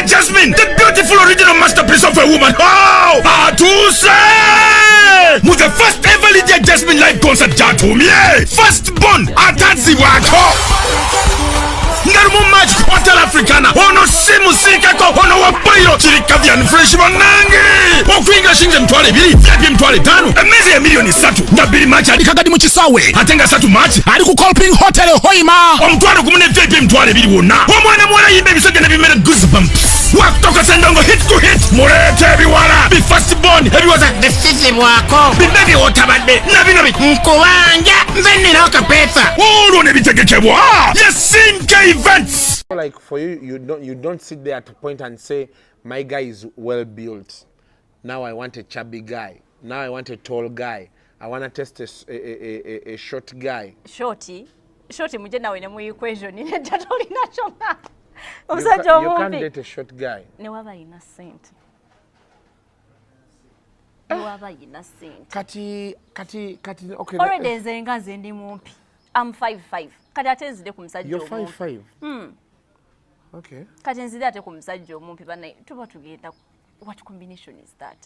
Jasmine, the beautiful original masterpiece of a woman. Oh, Atuse! With the first ever Lydia Jasmine live concert jatumye. First born Atatsi wako. Ngarumu magic hotel africana. Ono simu sikako ono wapayo. Chirikavian fresh banangi. Okwinga shinje mtwale bili. Vyapi mtwale tanu. Emezi ya milioni satu. Ndabili machi alikagadi mchisawe. Atenga satu machi. Aliku Colping Hotel Hoima. Omtwale kumune vyapi mtwale bili wona. Omwana yimbe bisoge na bimene goosebumps. Waktoka sendongo hit to hit. Murete biwala. Be first born. Ebiwaza. Sisi wako. Bibegi otabade. Nabi. Mkuwanja. Mveni noka pesa. Olo nebitegekebwa. Yes, sente events. Like for you, you don't sit there at a point and say, my guy is well built. Now I want a chubby guy. Now I want a tall guy. I want to test a short guy. Shorty muje nawe ne mu equation ine tatoli nacho nga. You can't date a short guy. Ne waba ina sente. Ne waba ina sente. Kati okay. Already nzenga nzendi mumpi. I'm 5'5". Kati ate nzide ku musajja omumpi. You're 5'5". Okay. Kati nzide ate ku musajja omumpi bana tuba tugenda. What combination is that?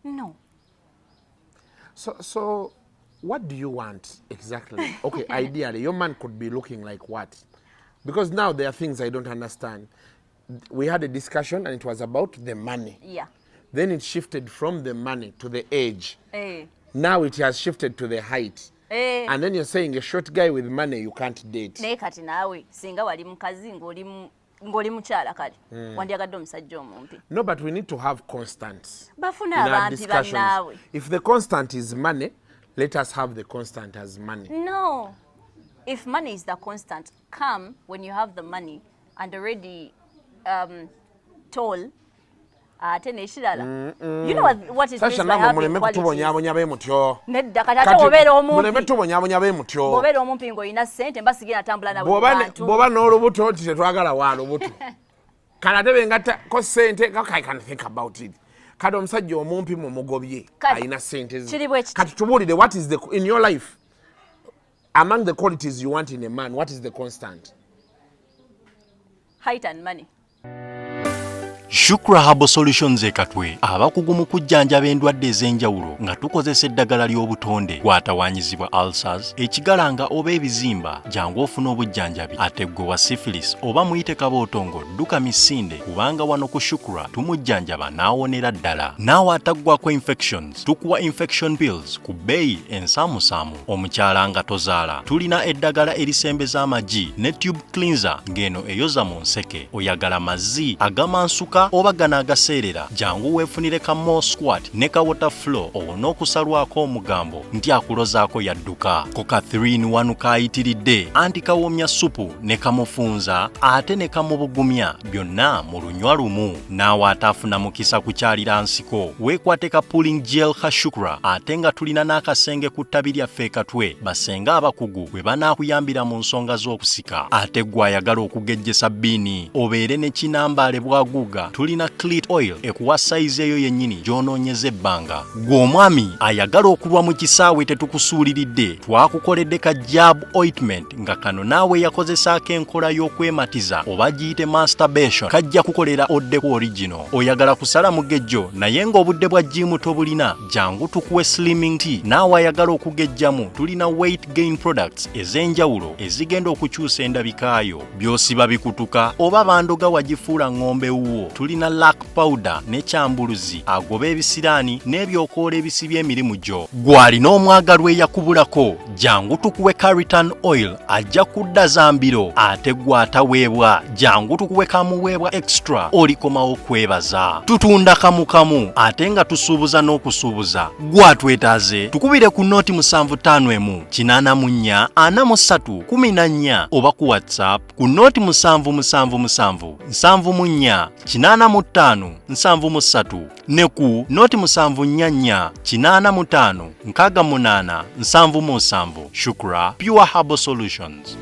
No. So what do you want exactly? Okay, ideally, your man could be looking like what? Because now there are things I don't understand. We had a discussion and it was about the money. Yeah. Then it shifted from the money to the age. Hey. Now it has shifted to the height. Hey. And then you're saying a short guy with money you can't date. Ne kati nawe singa wali mukazi ngoli mukyala kali wandyagadde omusajja omumpi. No, but we need to have constants. Bafuna abantu bannawe. If the constant is money, let us have the constant as money. No. If money is the constant, come when you have the money and already tall. You know what is Sasha, this by having qualities? Nedda kati ate obeera omumpi. Obeera omumpi ng'olina ssente mba sigenda tambula nawe mu bantu. Bw'oba n'olubuto nti tetwagala wa lubuto. Kati ate bengattako ssente, I can think about it. Kati omusajja omumpi mu mugobye alina ssente ze. Kati tubuulire, what is in your life, among the qualities you want in a man, what is the constant? Height and money. Shukra Herbal Solutions ekatwe abakugu mu kujjanjaba endwadde ez'enjawulo nga tukozesa eddagala ly'obutonde gwatawanyizibwa ulcers, ekigalanga oba ebizimba jangu ofuna obujjanjabi ate gwe wa syphilis oba muyite kabootongo dduka misinde kubanga wano ku Shukra tumujjanjaba n'awonera ddala. Naawe ataggwako infections tukuwa infection pills ku bbeeyi ensaamusaamu. Omukyala nga tozaala tulina eddagala erisembeza amagi ne tube cleanser ng'eno eyoza mu nseke. Oyagala mazzi agamansuka oba gana agaseerera jangu weefunire ka more squat ne ka water flow owona okusalwako omugambo nti akulozaako yadduka. Koka 3-in-1 kaayitiridde anti kawoomya supu ne kamufunza ate ne kamubugumya byonna mu lunywa lumu. Naawe ataafuna mukisa kukyalira nsiko weekwate ka pulling gel ka Shukra ate nga tulina n'akasenge ku ttabi lyaffe katwe basenga abakugu bwe banaakuyambira mu nsonga z'okusika. Ate gwe ayagala okugejjesa bbiini obeere ne kinambaale bwaguuga tulina clit oil ekuwa size eyo yennyini gy'onoonyeza ebbanga. Gwe omwami ayagala okulwa mu kisaawe tetukusuuliridde twakukoledde ka jab ointment nga kano naawe yakozesaako enkola y'okwematiza oba giyite masturbation kajja kukolera oddeku original. Oyagala kusala mugejjo naye ng'obudde bwa jimu tobulina jangu tukuwe slimming tea. Naawe ayagala okugejjamu tulina weight gain products ez'enjawulo ezigenda okukyusa endabikaayo. By'osiba bikutuka oba bandoga wagifuula ng'ombe wuwo tulina lack powder ne kyambuluzi agoba ebisiraani n'ebyokoola ebisibya emirimu gyo. Gw'alina omwagalwa eyakubulako jangu tukuwe Caritan oil ajja kudda zambiro ate gw'ataweebwa jangu tukuwe kamuweebwa extra olikomawo kwebaza. Tutunda kamu ate nga tusuubuza n'okusuubuza. Gw'atwetaaze tukubire ku nooti 751 884 43 14 oba ku WhatsApp ku nooti 777 74 85 73 ne ku nooti 744 85 68 77. Shukra Pure Herbal Solutions.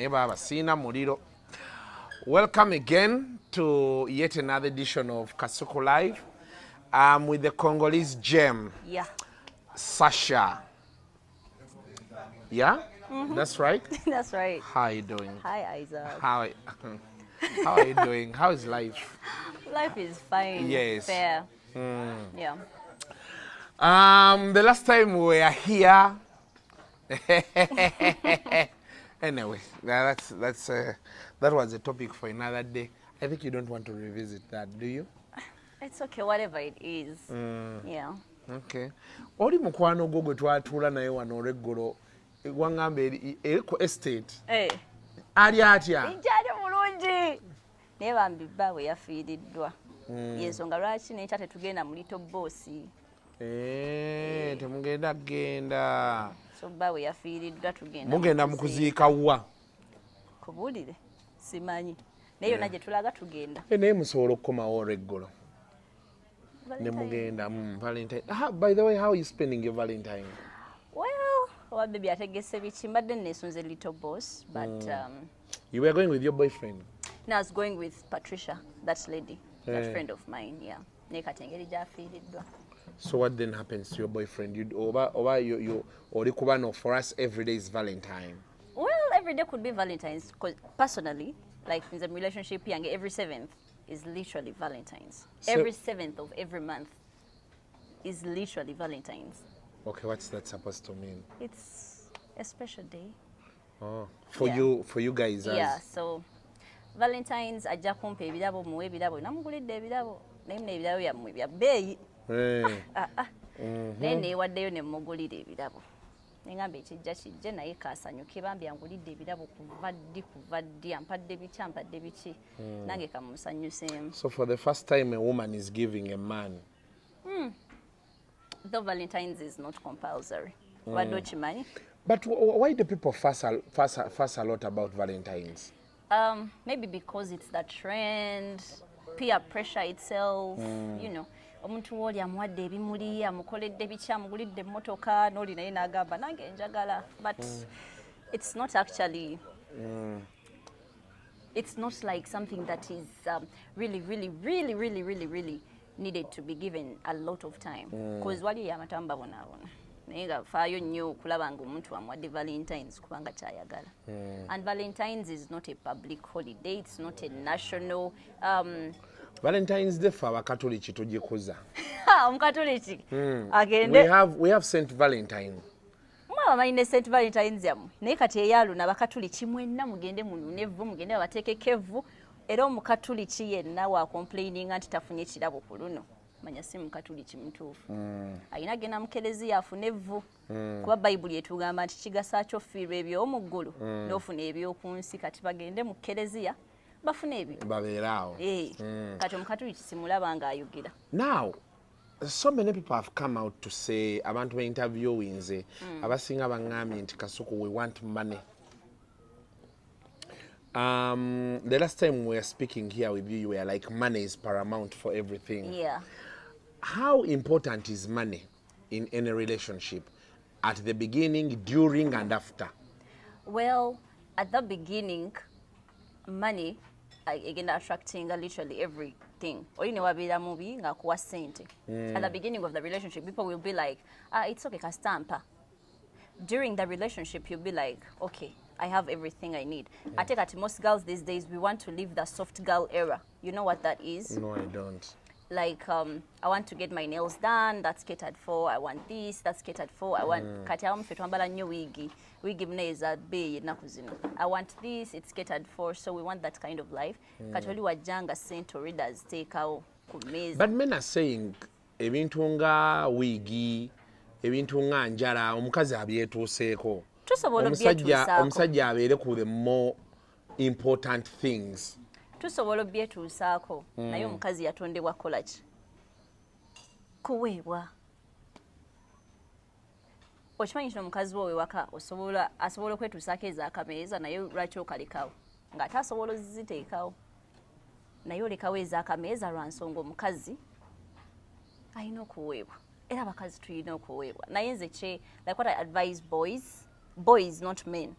naye baba sina muliro. Welcome again to yet another edition of Kasuku Live. I'm with the Congolese gem. Yeah. Sasha. Yeah? That's right? That's right. How are you doing? Hi, Isaac. How are you doing? How is life? Life is fine. Yes. Fair. Yeah. The last time we were here. Anyway, that was a topic for another day. I think you don't want to revisit that, do you? It's okay, whatever it is. Yeah. Okay. Oli mukwano gwo gwe twatula naye wano olweggulo wangamba eri ku estate. Ali atya? Ijali mulungi. Naye bambi bbaabwe yafiiriddwa. Yensonga lwaki n'enkya tetugenda mu Little Boss. Temugenda genda. So bbaabwe yafiiriddwa tugenda. Mugenda mu kuziika wa? Kubuulire simanyi. Naye yonna gye tulaga tugenda. Naye musobola okukomawo olweggulo. Ne mugenda Valentine. By the way, how are you spending your Valentine? Well, owa baby ategese biki mbadde nesunze Little Boss, but You were going with your boyfriend? No, I was going with Patricia, that lady, that friend of mine, yeah. Ne katengeri jafiiriddwa. So what then happens to your boyfriend? You or kubano for us every day is Valentine. Well, every day could be Valentine's because personally, like in the relationship yange, every 7th is literally Valentine's. So, every 7th of every month is literally Valentine's. Okay, what's that supposed to mean? It's a special day. Oh, for you guys. Yeah, so Valentine's ajja kumpa ebirabo muwe ebirabo namugulidde ebirabo naye ebirabo yammwe bya bbeeyi. Naye neewaddeyo ne mmugulira ebirabo. Nengamba ekijja kijje naye kaasanyuke bambi angulidde ebirabo kuva ddi ampadde biki nange kamusanyuseemu. So for the first time a woman is giving a man. Though Valentine's is not compulsory. What don't you mind? But why do people fuss a lot about Valentine's? Maybe because it's the trend, peer pressure itself, you know. Omuntu woli amuwadde ebimuli amukoledde biki amugulidde emmotoka n'oli naye n'agamba nange njagala, but it's not actually it's not like something that is really needed to be given a lot of time because wali yamatamba bonaabona naye nga faayo nnyo okulaba nga omuntu amuwadde Valentine's kubanga kyayagala. And Valentine's is not a public holiday, it's not a national Valentine's Day for abakatoliki tugikuza. Omukatoliki agende. We have Saint Valentine. Mama mayine Saint Valentine's yamu. Naye kati eyaluna abakatoliki mwenna mugende mununevu mugende abateekekevu era omukatoliki yenna wa complaining nti tafunye kirabo ku luno. Manya si mukatoliki mutuufu. Ayina genda mu Keleziya afune evvu. Kuba Bayibuli etugamba nti kigasa kyo fiirwa eby'omuggulu n'ofuna eby'okunsi kati bagende mu Keleziya bafune ebyo. Babeeraawo. Kati omukatoliki simulaba ng'ayogera. Now, so many people have come out to say abantu be interviewing nze abasinga bangambye nti Kasuku we want money. The last time we were speaking here with you were like money is paramount for everything. Yeah. How important is money in any relationship? At the beginning, during and after? Well, at the beginning, money again attracting literally everything. Or you know wabira movie ngakuwa sente. At the beginning of the relationship, people will be like, it's okay, kastampa. During the relationship, you'll be like, okay, I have everything I need. I think at most girls these days, we want to live the soft girl era. You know what that is? No, I don't. Like, I want to get my nails done, that's catered for. I want this, that's catered for. I want kati awo mfe twambala nnyo wigi mneza bei ennaku zino. I want this, it's catered for. So we want that kind of life. Kati oli wajjanga sente readers teekawo ku meza. But men are saying ebintu nga wigi, ebintu nga njala omukazi abyetuuseeko. Tusobola obyetuusaako. Omusajja abeere ku the more important things. Tusobola obyetuusaako naye omukazi yatondebwa kola ki? Kuweebwa. Okimanyi kino omukazi wo ewaka asobola okwetuusaako ez'akameeza naye lwaki okalekawo ng'ate asobola oziteekawo naye olekawo ez'akameeza lwa nsonga omukazi alina okuweebwa era abakazi tulina okuweebwa naye nze like what I advise boys boys not men.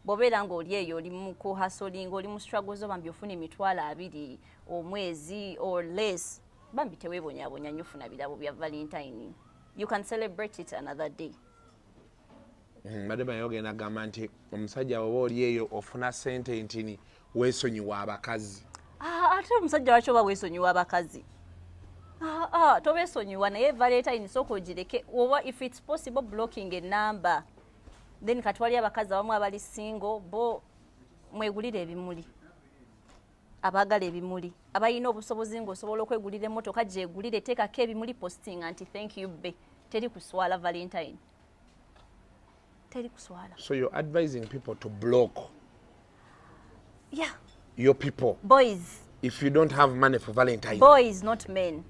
Bobera ng'oli eyo oli mu kuhustling, oli mu struggles bambi ofuna emitwalo 2 omwezi or less, bambi teweebonyabonya nnyo ofuna birabo bya Valentine. You can celebrate it another day. Madema yogenda agamba nti omusajja bw'oba oli eyo ofuna ssente ntini weesonyiwa abakazi. Ate omusajja lwaki oba weesonyiwa abakazi? Tobeesonyiwa naye Valentine sooka ogireke, oba if it's possible blocking a number. Then katwali abakazi abamu abali single bo mwegulire ebimuli. Abagala ebimuli. Abayina obusobozi ng'osobola okwegulira emmotoka gyegulire, teekako ebimuli posting anti thank you be. Teri kuswala Valentine. Teri kuswala. So you're advising people to block Yeah. your people Boys. if you don't have money for Valentine. Boys, not men.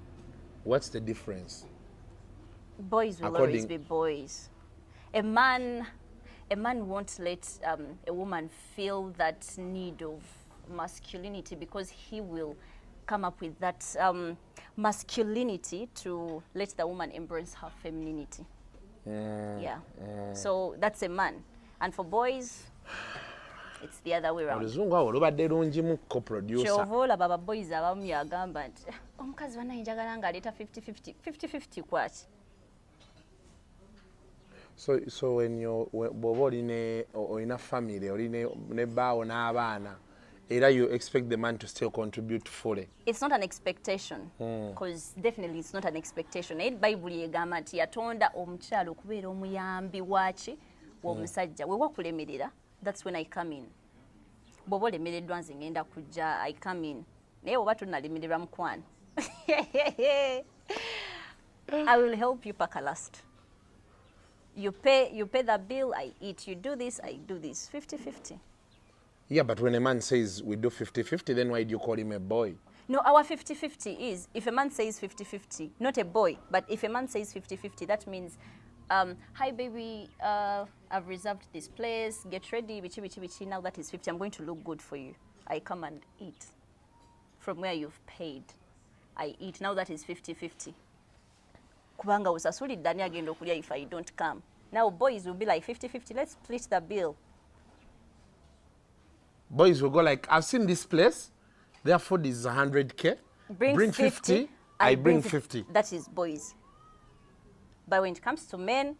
What's the difference? Boys will always be boys. A man won't let a woman feel that need of masculinity because he will come up with that masculinity to let the woman embrace her femininity. Yeah. So that's a man. And for boys, it's the other way around. Oluzungu awo lubadde lungi mu co-producer. Kyova olaba ababoys abamu yagamba nti omukazi wanna njagala ng'aleeta 50-50. 50-50 kwaki? So when bw'oba olina family, olina ne bbaawo n'abaana, era you expect the man to still contribute fully. It's not an expectation, because definitely it's not an expectation. Naye Bible yegamba nti yatonda omukyalo okubeera omuyambi waaki w'omusajja. We wakulemerera, that's when I come in. Bw'oba olemereddwa nze ngenda kujja, I come in. Naye oba tonnalemererwa mukwano. I will help you paka last. You pay the bill, I eat. You do this, I do this. 50-50. Yeah, but when a man says we do 50-50, then why do you call him a boy? No, our 50-50 is, if a man says 50-50, not a boy, but if a man says 50-50, that means, hi baby, I've reserved this place, get ready, bichi, now that is 50, I'm going to look good for you. I come and eat from where you've paid. I eat, now that is 50-50. Kubanga usasulidde ani agenda okulya if I don't come. Now boys will be like 50-50, let's split the bill. Boys will go like, I've seen this place, their food is 100K. Bring 50, I bring 50. That is boys. But when it comes to men,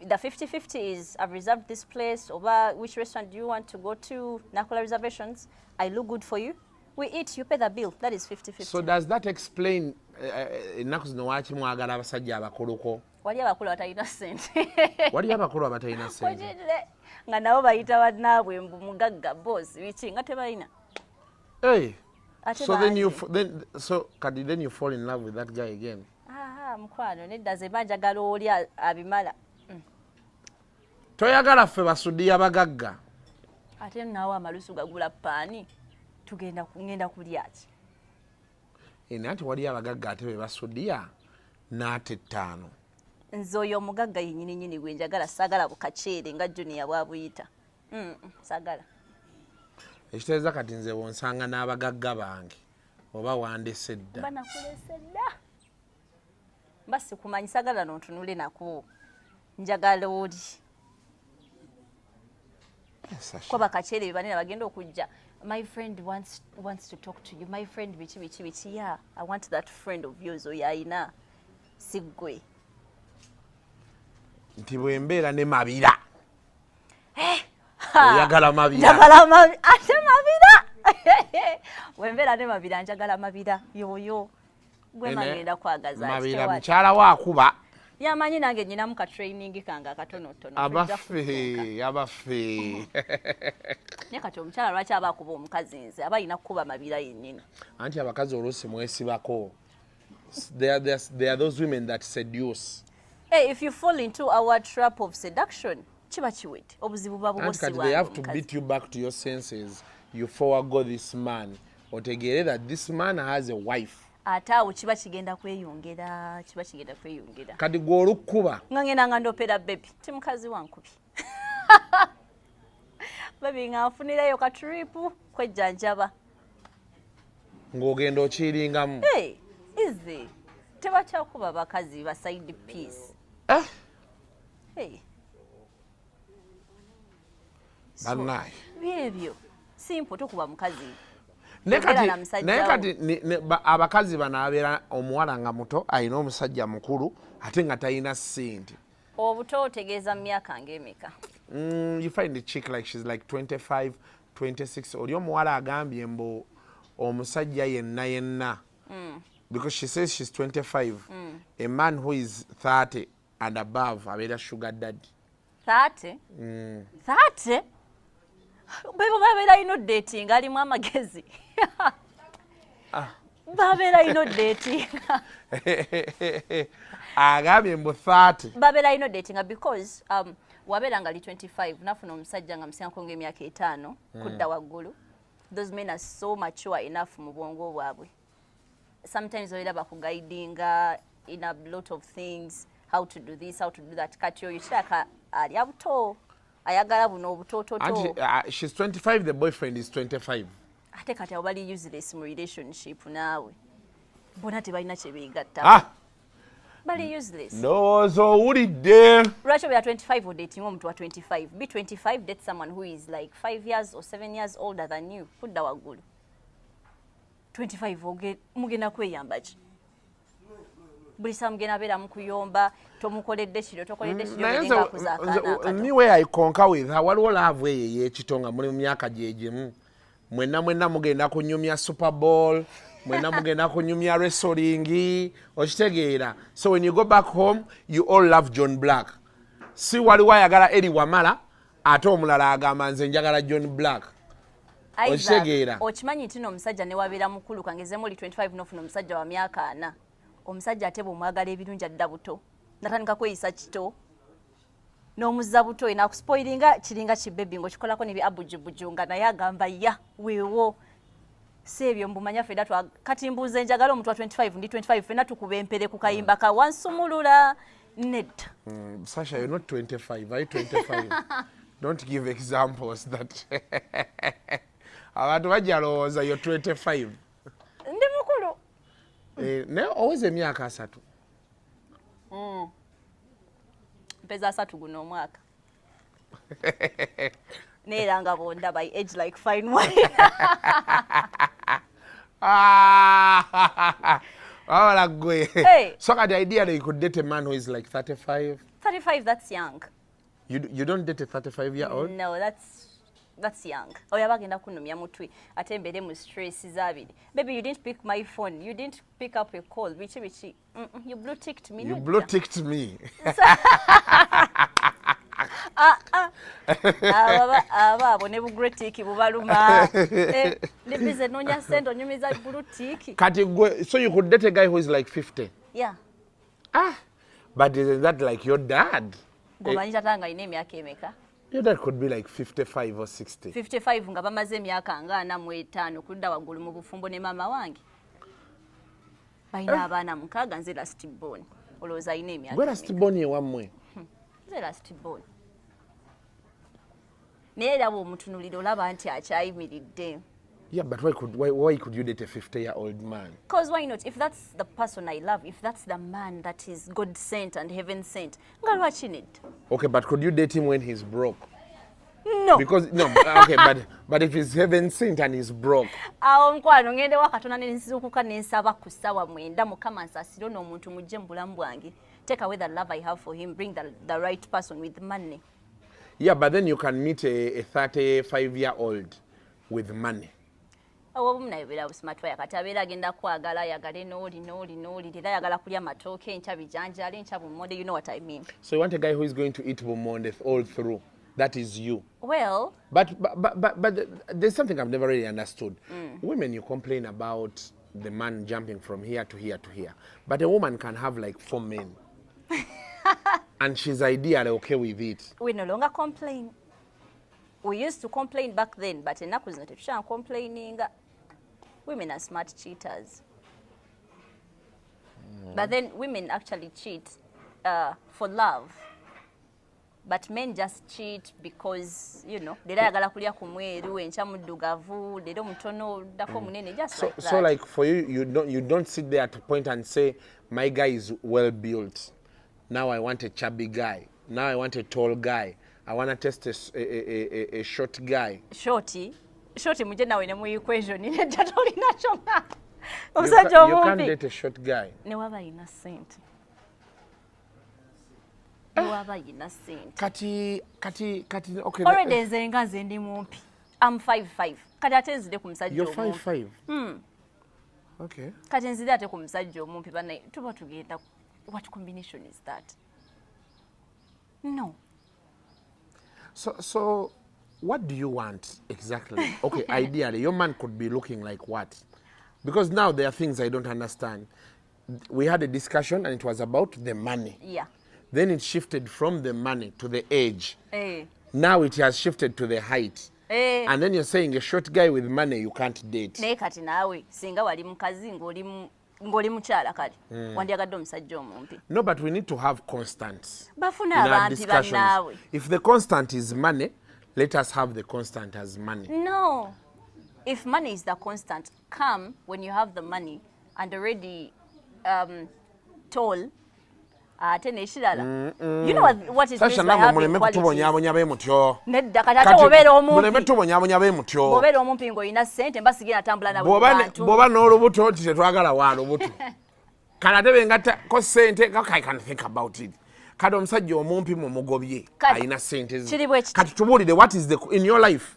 the 50-50 is, I've reserved this place, over which restaurant do you want to go to, Nakola reservations, I look good for you. We eat, you pay the bill. That is 50-50. So does that explain ennaku zino waaki mwagala abasajja abakuluko? Wali abakulu abatalina ssente. Wali abakulu abatalina ssente. Nga nabo bayita bannaabwe mbu mugagga boss biki nga tebalina. Hey. So then you fall in love with that guy again. Mukwano nedda ze banjagala oli abimala. Toyagala ffe basuddi abagagga. Ate naawe amalusu gagula paani. Ngenda kulya ki? Nti wali abagagga ate be basuddiya n'ate 5. Nze oyo omugagga yennyini gwe njagala, saagala bukaceere nga Junior bwabuyita. Saagala. Ekitegeeza kati nze bw'onsanga n'abagagga bange oba wandese dda. Mba nakulese dda. Mba sikumanyi, saagala n'ontunule nako. Njagala oli. Kwa bakaceere be banene bagenda okujja. My friend wants to talk to you. My friend bichi. Yeah, I want that friend of yours oyo ayina. Sigwe. Nti bwembeera ne mabira. Oyagala mabira. Njagala mabira. Ate mabira. Bwembeera ne mabira njagala mabira. Yoyo. Gwe magenda kwagaza. Mabira mukyala waakuba. Yamanyi nange nyinamu ka training kanga katonotono. Abaffe. Ne kati omukyala lwaki aba akuba omukazi nze aba alina kukuba mabira yennyini. Anti abakazi oluusi mwesibako. There are those women that seduce. Hey, if you fall into our trap of seduction, chiba chiwete. Obuzibu babu bosi wangu. They have to beat you back to your senses. You forego this man. Otegere that this man has a wife. Ataawo kiba kigenda kweyongera. Kati gwe olukuba. Ngangenda nga ndopera baby. Ti mukazi wankubi. Baby nga nfunirayo ka trip kwejjanjaba. Ng'ogenda okiringamu. Hey, easy. Tebakyakuba bakazi ba side piece. Hey. Bannaye. Byebyo. Simple tokuba mukazi. Naye kati abakazi bano abeera omuwala nga muto alina omusajja mukulu ate nga talina ssente. Obuto otegeeza mu myaka ng'emeka? You find the chick like she's like 25, 26. Oli omuwala agambye mbu omusajja yenna. Because she says she's 25. A man who is 30 and above abeera sugar daddy. 30? 30? Bebo babeera ino dating alimu amagezi. Babeera ino dating. Agambye mbu 30. Babeera ino dating because wabeera nga ali 25 nafuna omusajja nga musinkako ng'emyaka 5 kudda waggulu. Those men are so mature enough mu bwongo bwabwe. Sometimes oira bakuguidinga in a lot of things, how to do this, how to do that. Kati oyo kiraka ali abuto ayagala buno obutototo. She's 25, the boyfriend is 25. Ate kati abo bali useless mu relationship naawe. Bona tebalina kye beegatta. Bali useless. Ndowooza owulidde. Lwaki we are 25 or dating omuntu wa 25? Be 25, date someone who is like 5 years or 7 years older than you. Kudda waggulu. 25 mugenda kweyamba ki? Buli saa mugenda abeera mukuyomba tomukoledde kiro tokoledde kiro. Me where I conquer with her waliwo laavu eyo ey'ekitonga muli mu myaka gyegimu. Mwenna mugenda kunyumya Super Bowl. Mwenna mugenda kunyumya wrestling. Okitegeera. So when you go back home you all love John Black. Si waliwo ayagala Eri Wamala ate omulala agamba nze njagala John Black. Okimanyi nti n'omusajja ne wabeera mukulu kangezemu oli 25 n'ofuna omusajja wa myaka 4. Omusajja ate bw'omwagala ebirungi adda buto. Natandika kweyisa kito. N'omuzza buto enakuspoilinga kiringa kibebi ng'okikolako ne byabujubuju nga naye agamba ya weewo. Si ebyo mbumanya fedda kati mbuuze njagala omuntu wa 25 ndi 25 fenna tukuba empere ku kayimba ka wansumulula nedda. Sasha, you're not 25. Are you 25? Don't give examples that abantu bajja lowooza you're 25. Ndi mukulu. Naye oweza emyaka 3. Mpeza 3 guno omwaka. Neera nga bonda by age like fine wine. Hey. So the idea that you could date a man who is like 35? 35, that's young. You don't date a 35-year-old? No, that's young. Oya bagenda kunumya mutwe ate mbere mu stress zabiri. Baby, you didn't pick my phone. You didn't pick up a call. Bichi. You blue ticked me. You blue ticked me. Abo ne bugre tiki bubaluma. Libize nonya send onyumiza blue tiki. So you could date a guy who is like 50? Yeah. But isn't that like your dad? Gomanyi tatanga ine emyaka emeka? Your dad could be like 55 or 60. 55 nga bamaze emyaka nga 45 kudda waggulu mu bufumbo ne mama wange. Balina abaana 6 nze last born. Olowooza ine emyaka. Gwe last born ye wammwe? Nze last born. Naye era bw'omutunulira olaba nti akyayimiridde. Yeah, but why could you date a 50-year-old man? Because why not? If that's the person I love, if that's the man that is God sent and heaven sent, nga lwaki nedda? Okay, but could you date him when he's broke? No. Because no, okay, but if he's heaven sent and he's broke. Awo nkwano ngende wakatona nensizukuka nensaba ku ssaawa 9 Mukama nsasiro n'omuntu mujje mu bulamu bwange. Take away the love I have for him, bring the right person with money. Yeah, but then you can meet a 35-year-old with money. Obumunayobera busmart waya kati abeera agenda kwagala ayagale n'oli era ayagala kulya matooke enkya bijanjala enkya bumonde. You know what I mean. So you want a guy who is going to eat bumonde all through. That is you. Well. But there's something I've never really understood. Women, you complain about the man jumping from here to here to here. But a woman can have like 4 men. And she's ideally okay with it. We no longer complain. We used to complain back then, but ennaku zino tetukyali complaining. Women are smart cheaters. But then women actually cheat for love. But men just cheat because, you know, leero ayagala kulya ku mweru enkya muddugavu leero mutono dako munene just like that. So like for you, you don't sit there at a point and say, my guy is well built. Now I want a chubby guy. Now I want a tall guy. I want to test a short guy. Shorty muje nawe ne mu equation ne tatolina kyonna. Omusajja omumpi. You can't date a short guy. Ne waba ina sente. Ne waba ina sente. Kati okay. Already nzenga nze ndi mumpi. I'm 5'5". Kati ate nzide ku musajja You're omumpi. 5'5". Okay. Kati nzide ate ku musajja omumpi bana tuba tugenda. What combination is that? No. So what do you want exactly? Okay, ideally, your man could be looking like what? Because now there are things I don't understand. We had a discussion and it was about the money. Yeah. Then it shifted from the money to the age. Eh. Now it has shifted to the height. Eh. And then you're saying a short guy with money you can't date. Naye kati naawe singa wali mukazi ng'oli mukyala kale wandyagadde omusajja omumpi. No, but we need to have constants Bafuna in our abampi discussions. bannaawe. If the constant is money, let us have the constant as money. No. If money is the constant, come when you have the money and already tall. Ate nekirala. You know what it means Sasha by having muleme qualities. kutubonyabonya b'emutyo. Nedda kati ate obeera omumpi. Muleme tubonyabonya b'emutyo. Bw'obeera omumpi ng'olina ssente mba sigenda tambula nawe mu bantu. Bw'oba n'olubuto nti tetwagala wa lubuto. Kati ate bengattako ssente, I can think about it. Kati omusajja omumpi mu mugobye alina ssente ze. Kati tubuulire, what is the in your life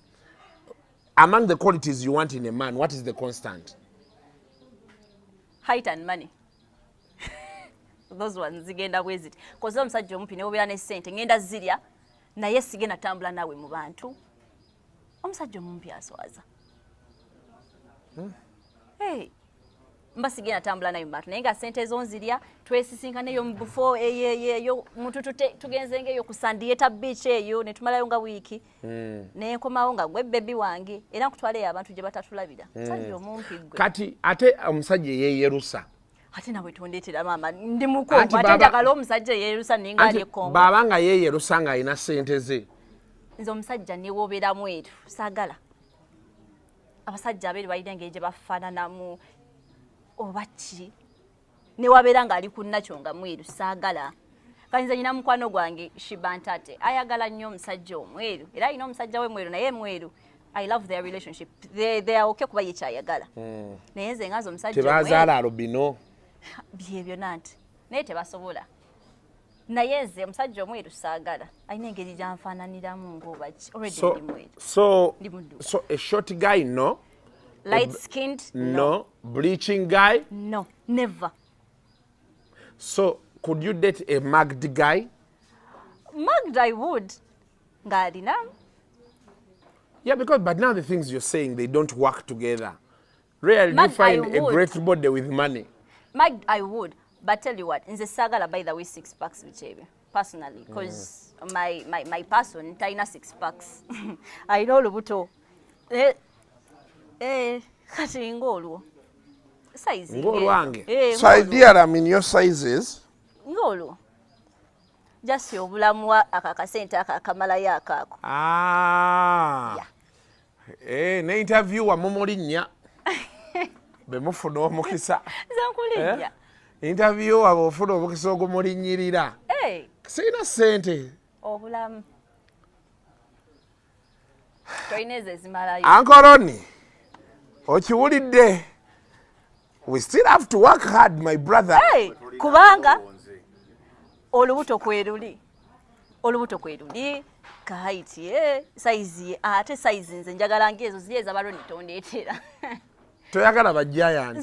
among the qualities you want in a man, what is the constant? Height and money. Those ones zigenda bwe ziti. Koza omusajja omumpi ne obeera ne ssente ngenda zirya naye sigenda tambula nawe mu bantu. Omusajja omumpi aswaza. Hey. Mba sigenda tambula nawe mu bantu naye nga ssente zo nzirya twesisinkanayo mu bufo eyo muntu tugenze ngeyo ku Sandiata Beach eyo ne tumalayo nga wiiki. Ne nkomawo nga gwe bebi wange era nkutwaleyo abantu gye batatulabira. Omusajja omumpi gwe. Kati ate omusajja yeyerusa. Ate nawe tondetera mama ndi mukongo ate njagala omusajja yeyerusa ninga ali kongo. Baba nga yeyerusa nga alina ssente ze. Nze omusajja ne wobeera mweru saagala. Abasajja abeeru balina engeri gye bafaananamu oba ki ne wabeera nga ali ku nnakyo nga mweru saagala. Kati nze nyina mukwano gwange Shibantate ayagala nnyo omusajja omweru era alina omusajja we mweru naye mweru. I love their relationship. They are okay kuba yekyayagala. Naye nze ngaza omusajja omweru. Tebazaala alubino. Byebyo nanti naye tebasobola. Naye nze omusajja omweru saagala alina engeri gyanfaananiramu ng'oba ki already ndi mweru. So a short guy, no? Light skinned? No. Bleaching guy? No, never. So could you date a mugged guy? Mugged I would. Ngalina. Yeah, but now the things you're saying, they don't work together. Rarely do you find a great body with money. Mugged I would. But tell you what, nze sagala by the way 6 packs bichebe. Personally, because my person taina 6 packs. I know lubuto. Kati ngolwo. Size. Ngolwange. So ideally, I mean your sizes. Ngolwo. Just obulamu akakasente akakamalayo akako. Yeah. Ne interview mumulinnya. Bemufuna omukisa. Zankulinnya. Interview abofuna omukisa ogumulinnyirira. Sina ssente. Obulamu. Toineze zimalayo. Ankoroni. Okiwulidde. We still have to work hard, my brother. Kubanga olubuto kweruli. Olubuto kweruli. Kaiti size ate size nze njagala ngezo zile za baroni tondeetera. Toyagala bajjayani.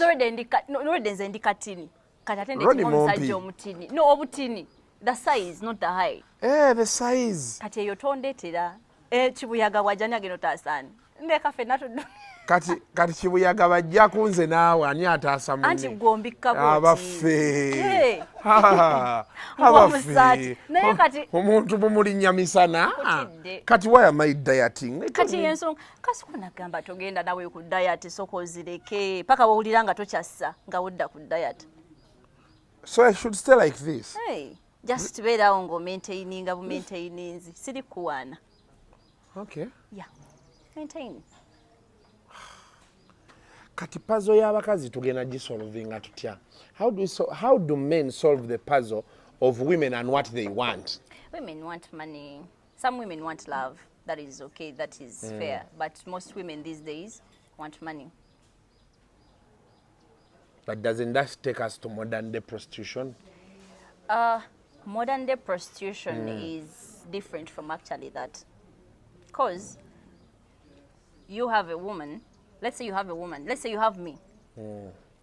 Norde nze ndi katini. Kati ate ndi omusajja omutini. No obutini. The size not the height. The size. Kati eyo tondeetera. Kibuyaga wajani ageno tasani. Ndeka fe natudu. Kati kibuyaga bajja kunze naawe ani ataasa munne. Anti gwombika bwoti. Abaffe. Abaffe. Naye kati omuntu mumulinnya misana. Kati why am I dieting? Kati yensonga kasukuna gamba togenda nawe ku diet soko zireke paka wawulira nga tokyassa nga wudda ku diet. So I should stay like this. Just beerawo ngo maintaininga bu maintenance siri kuwana. Okay. Yeah. Maintain. Kati puzzle y'abakazi tugenda gisolvinga tutya? How do men solve the puzzle of women and what they want? Women want money. Some women want love. That is okay. That is fair. But most women these days want money. But doesn't that take us to modern day prostitution? Modern day prostitution is different from actually that. Because you have a woman, let's say you have a woman, let's say you have me.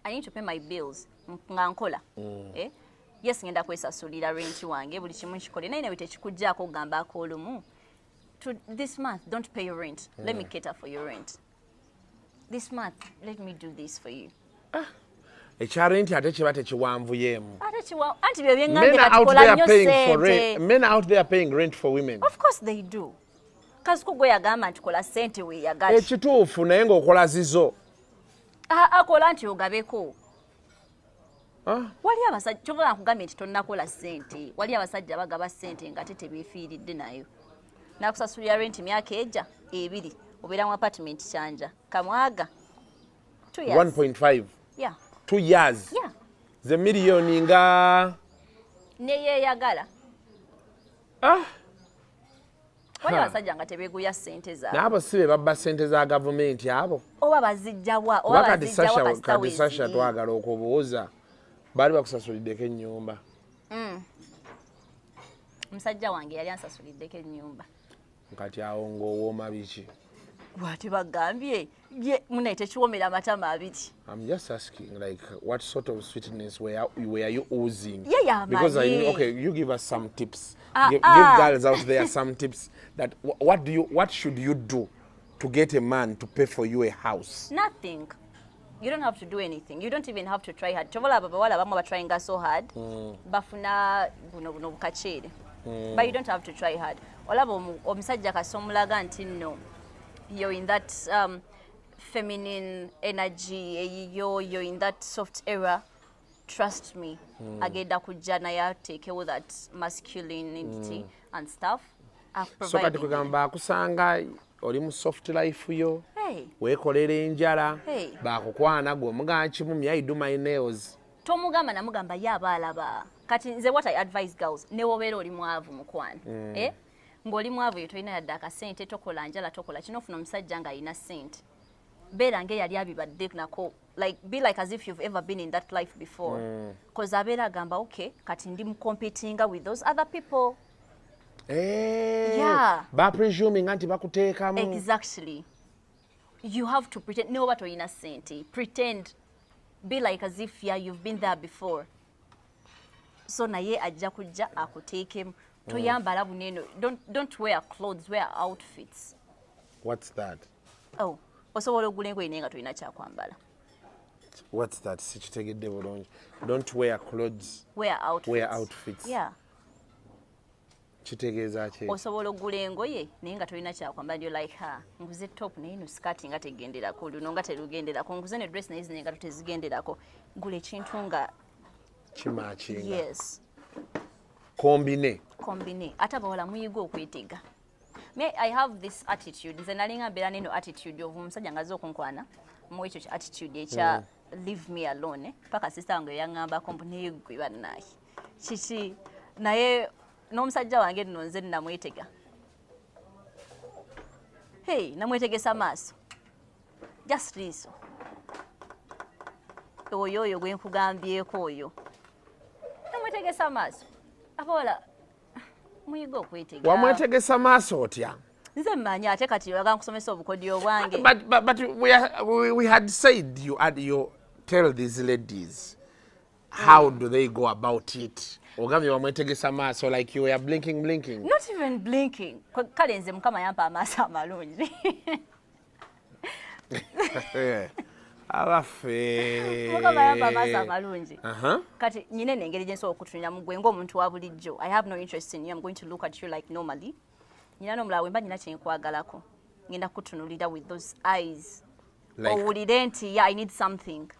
I need to pay my bills. Ngankola. Yes, ngenda kwesasulira rent wange buli kimu kikole naye nawe tekikujjaako ogamba akolumu. This month, don't pay your rent. Let me cater for your rent. This month, let me do this for you. Ekyarenti ate kiba tekiwanvuyeemu. Anti bye byeŋŋambye kati kola nnyo ssente. Men out there paying rent for women. Of course they do. Kasuku gwe yagamba nti kola ssente weeyagala. Ekituufu naye ng'okola zizo. Akola nti ogabeko. Wali abasajja kyova nkugambye nti tonnakola ssente. Wali abasajja bagaba ssente nga tebeefiiridde nayo. Nakusasulira rent myaka ejja 2 obeera mu apartment kyanja. Kamwaga 2 years. 1.5. Yeah. 2 years. Yeah. Ze miliyoni nga neyeeyagala. Wali abasajja nga tebeeguya ssente zaabwe. N'abo si be babba ssente za gavumenti abo. Oba bazijjawa oba bazijjawa kati Sasha twagala okubuuza. Baali bakusasuliddeko ennyumba. Musajja wange yali ansasuliddeko ennyumba. Kati awo ng'owooma biki? Bw'ati bagambye ye muna tekiwoomera amatama abiri. I'm just asking, like, what sort of sweetness were you oozing? Yeah, because okay, you give us some tips. Give girls out there some tips that what should you do to get a man to pay for you a house? Nothing. You don't have to do anything. You don't even have to try hard. Chovola abawala bamwe trying so hard. Bafuna buno bukachere. But you don't have to try hard. Olaba omusajja kasomulaga nti no. You're in that feminine energy, you're in that soft era. Trust me. Agenda kujja naye take all that masculinity and stuff. So kati kugamba akusanga oli mu soft life yo. Weekolera enjala. Baakukwana gwe omugamba kimumya I do my nails. Tomugamba namugamba ye abaalaba. Kati nze what I advise girls, ne wobeera oli mwavu mukwana. Ng'oli mwavu yo tolina yadde akasente tokola njala tokola kino ofuna omusajja nga alina ssente. Beera ng'eyali abibadde nako. Like, be like as if you've ever been in that life before. Because abeera agamba, okay, kati ndi competing with those other people. Yeah. Ba presuming anti bakuteekamu. Exactly. You have to pretend. No, what toyina ssente. Pretend. Be like as if you've been there before. So naye ajja kujja akuteekemu. Toyambala buneno. Don't wear clothes, wear outfits. What's that? Oh, osobola ogula engoye naye nga tolina kyakwambala. What's that? Sikitegedde bulungi. Don't wear clothes. Wear outfits. Wear outfits. Yeah. Kitegeeza ki? Osobola ogula engoye naye nga tolina kyakwambala. You're like, nguze top naye no skirt nga tegenderako, luno nga terugenderako, nguze ne dress naye zino nga tezigenderako. Gula ekintu nga kimaakinga. Yes. Combine. Ate abawala muyiga okwetega. Me, I have this attitude. Nze nalinga mbeera neno attitude of omusajja ngaze okunkwana mu ekyo attitude ekya leave me alone. Paka sister wange yaŋŋambako mbu naye gwe bannaye. Kiki naye n'omusajja wange nno nze namwetega. Hey, namwetegesa maaso. Just liiso. Oyo gwe nkugambyeko oyo. Namwetegesa maaso. Abawala muyiga okwetega. Wamwetegesa maaso otya? Nze mmanyi ate kati waga nkusomesa obukodyo bwange. But we had said you tell these ladies how do they go about it. Ogambye wamwetegesa maaso like you were blinking. Not even blinking. Kale nze mukama yampa amaaso amalungi. Abaffe. Mukama yampa amaaso amalungi. Kati nyine nengeri gye nsobola okutunira mu ggwe ng'omuntu wa bulijjo. I have no interest in you. I'm going to look at you like normally. Nyina n'omulala bwe mba nyina kye nkwagalako. Ngenda kutunuulira with those eyes. Owulire nti I need something.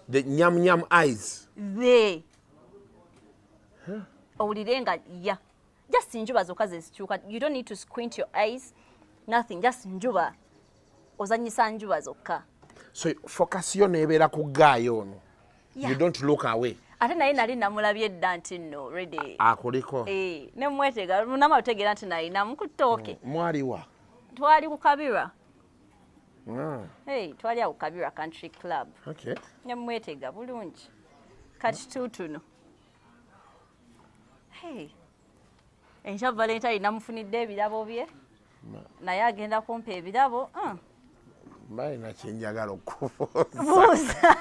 The nyam eyes. They. Owulire nga just njuba zokka ze zikyuka. You don't need to squint your eyes. Nothing. Just njuba. Ozanyisa njuba zokka. So focus yo nebeera ku guy ono. You don't look away. ate naye nali namulabye dda nti nno ready akuliko ne mwetega nama utegeera nti nalina mukutooke mwaliwa twali ku Kabira twali awo Kabira Country Club ne mwetega bulungi kati tutuno enkya Valentine namufunidde ebirabo bye naye agenda kumpa ebirabo mbaye nakyenjagala okubuuza.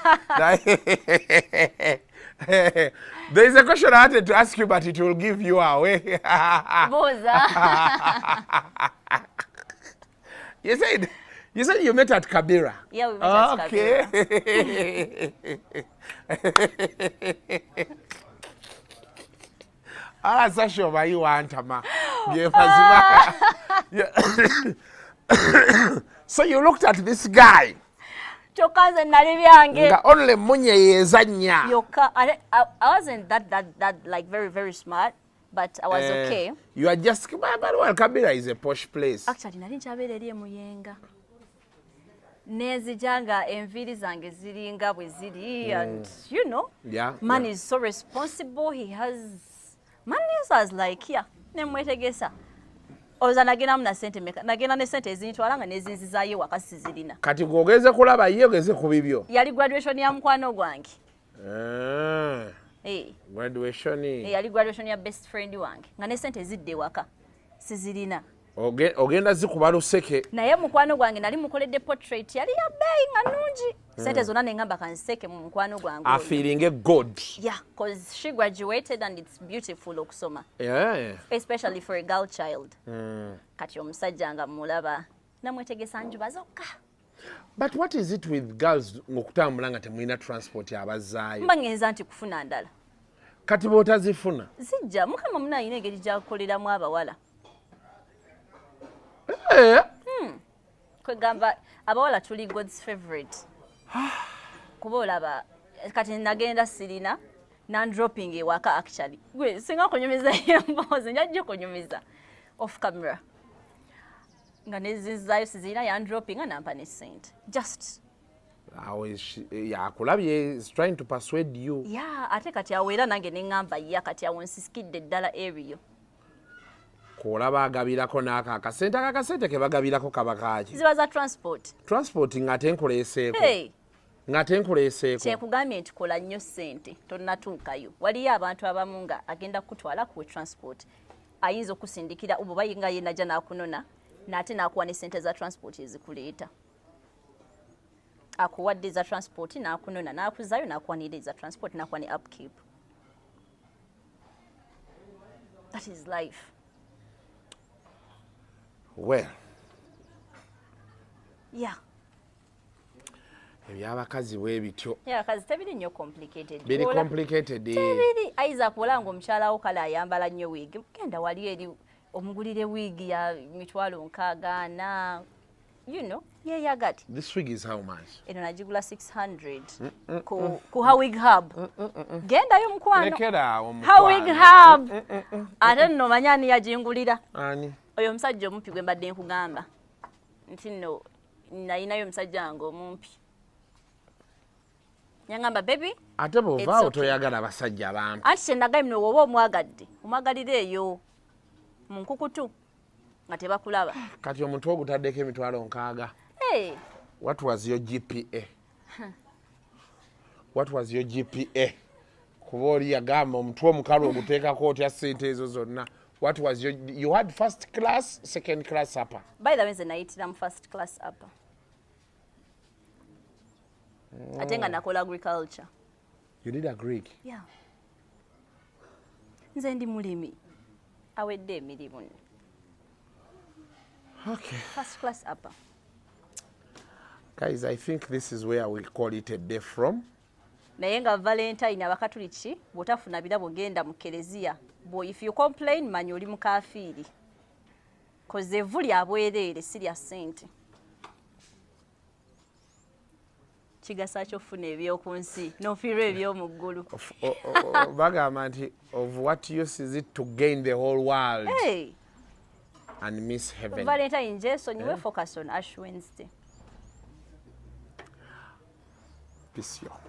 There is a question I wanted to ask you, but it will give you away. Buuza. You said you met at Kabira. Yeah, we met at Kabira. Sasha, why you want ma? So you looked at this guy. Chokaze nali byange. Nga only munye yezanya. I wasn't that like very smart, but I was okay. You are just but well, Kabira is a posh place. Actually, nali nchabeera eri Muyenga. Nezijanga enviri zange ziringa bwe ziri and you know. Man is so responsible. He has man is like nemwetegesa. Oza nagenda mna sente meka nagenda ne sente ezintwala nga nezinzizayo wakasi zirina kati gogeze kulaba yegeze ku bibyo yali graduation ya mkwano gwange graduation yali graduation ya best friend wange nga ne sente zidde waka sizirina ogenda zikuba luseke naye mukwano gwange nali mukoledde portrait yali ya bei nga nungi sente zonna nengamba kanseke mu mukwano gwange I feeling good because she graduated and it's beautiful okusoma especially for a girl child kati omusajja nga mulaba namwetegesa njuba zokka. But what is it with girls ngokutambula nga temulina transport abazaayo mba ngenza nti kufuna ndala kati bootazifuna zijja mukama muna ayina engeri gyakukoleramu abawala kwegamba abawala tuli God's favorite kuba olaba kati nagenda sirina non-dropping ewaka actually gwe singa kunyumiza emboozi njajja kunyumiza off camera nga nezinzayo sizirina yan-dropping nampa ne sente just yakulabye is trying to persuade you ate kati awo era nange neŋŋamba kati awo nsisikidde ddala eriyo kolaba agabirako n'ako akasente ke bagabirako kaba kaaki ziba za transport ng'ate nkuleeseeko kyekugambye nti kola nnyo sente tonnatuukayo waliyo abantu abamu nga agenda kukutwala ku transport ayinza okusindikira oba nga ye najja n'akunona n'ate n'akuwa ne sente za transport ezikuleeta akuwadde za transport n'akunona n'akuzaayo n'akuwa n'ere za transport n'akuwa ne upkeep. That is life. Well, ebyabakazi bwe bityo kazi tebiri nnyo complicated biri complicated tebiri Isaac olanga omukyala wo kale ayambala nnyo wiigi genda wali eri omugulire wiigi ya $600 you know yeyagati. This wig is how much? Eno nagigula 600 ku Hawig Hub gendayo mukwano Hawig Hub ate nno manyani yajingulira ani oyo omusajja omumpi gwe mbadde nkugamba nti nno nayinayo omusajja wange omumpi nyangamba baby ate bw'ovaawo toyagala basajja bampi anti kyendagaye mno woba omwagadde omwagalira eyo mu nkukutu nga tebakulaba kati omuntu ogutaddeko $600 what was your GPA what was your GPA kuba oli yagamba omutwe omukalu oguteekako otya sente ezo zonna. What was you had first class, second class upper? By the way, I'm first class upper. I think I call agriculture. You did Greek? Yeah. Nze ndi mulimi. Awedde emirimu. Okay. First class upper. Guys, I think this is where we call it a day from. Naye nga Valentine abakatuliki bw'otafuna birabo genda mu Kereziya. Boy, if you complain, manya oli mukafiiri. Koze evvu lyabwereere si lya ssente. Kigasa ky'ofuna eby'oku nsi n'ofiirwa eby'omu ggulu. Bagamba nti of what use is it to gain the whole world and miss heaven? Valentine Jason, you will focus on Ash Wednesday. Peace, y'all.